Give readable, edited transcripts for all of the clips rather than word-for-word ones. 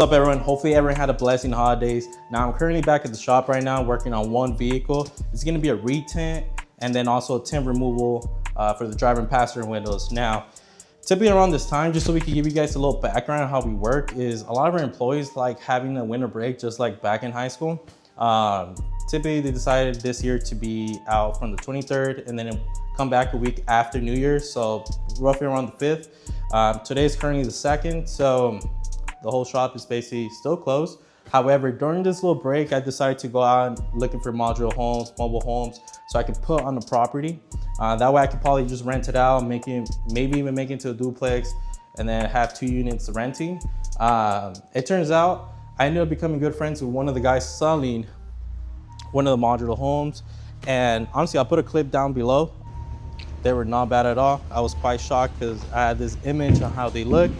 What's up everyone? Hopefully everyone had a blessing holidays. Now I'm currently back at the shop right now working on one vehicle. It's gonna be a retint and then also a tint removal for the driver and passenger windows. Now, typically around this time, just so we can give you guys a little background on how we work, is a lot of our employees like having a winter break just like back in high school. Typically they decided this year to be out from the 23rd and then come back a week after New Year's, so roughly around the 5th. Today is currently the 2nd, so the whole shop is basically still closed. However, during this little break, I decided to go out looking for modular homes, mobile homes, so I could put on the property. That way I could probably just rent it out, maybe even make it into a duplex, and then have 2 units renting. It turns out I ended up becoming good friends with one of the guys selling one of the modular homes. And honestly, I'll put a clip down below. They were not bad at all. I was quite shocked because I had this image on how they look.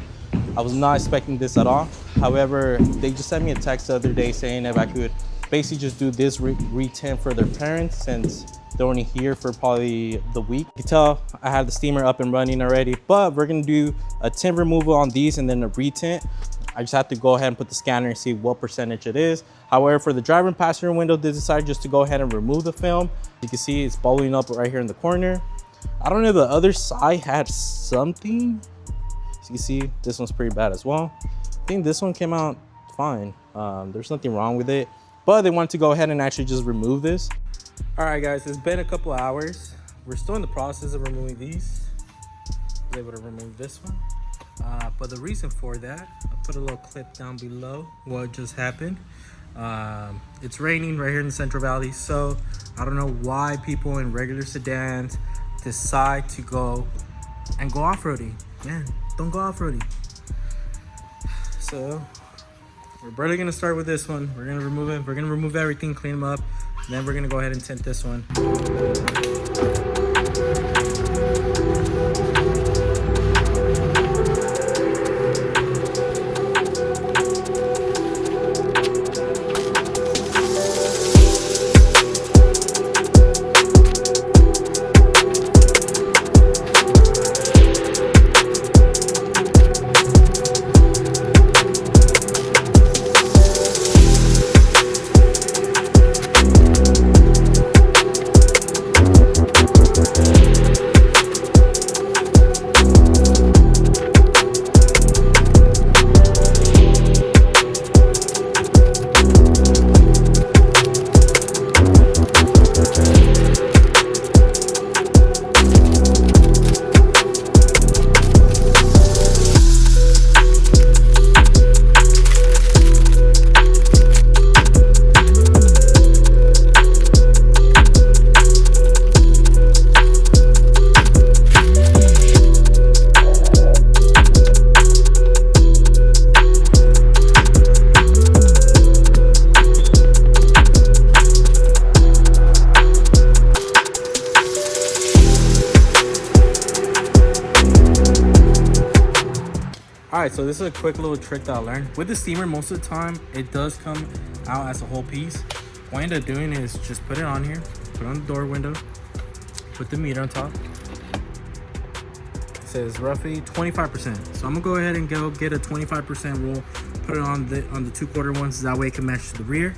I was not expecting this at all. However, they just sent me a text the other day saying if I could basically just do this retint for their parents since they're only here for probably the week. You can tell I have the steamer up and running already, but we're gonna do a tint removal on these and then a retint. I just have to go ahead and put the scanner and see what percentage it is. However, for the driver and passenger window, they decided just to go ahead and remove the film. You can see it's bubbling up right here in the corner. I don't know if the other side had something. You see this one's pretty bad as well. I think this one came out fine. There's nothing wrong with it, but they wanted to go ahead and actually just remove this. All right guys, it's been a couple hours. We're still in the process of removing these. I was able to remove this one, but the reason for that, I put a little clip down below what just happened. It's raining right here in the Central Valley, so I don't know why people in regular sedans decide to go off-roading. Man, don't go off-roading. So we're barely gonna start with this one. We're gonna remove it. We're gonna remove everything, clean them up, and then we're gonna go ahead and tint this one. All right, so this is a quick little trick that I learned. With the steamer, most of the time, it does come out as a whole piece. What I end up doing is just put it on here, put it on the door window, put the meter on top. It says roughly 25%. So I'm gonna go ahead and go get a 25% roll, put it on the 2/4 ones, that way it can match to the rear.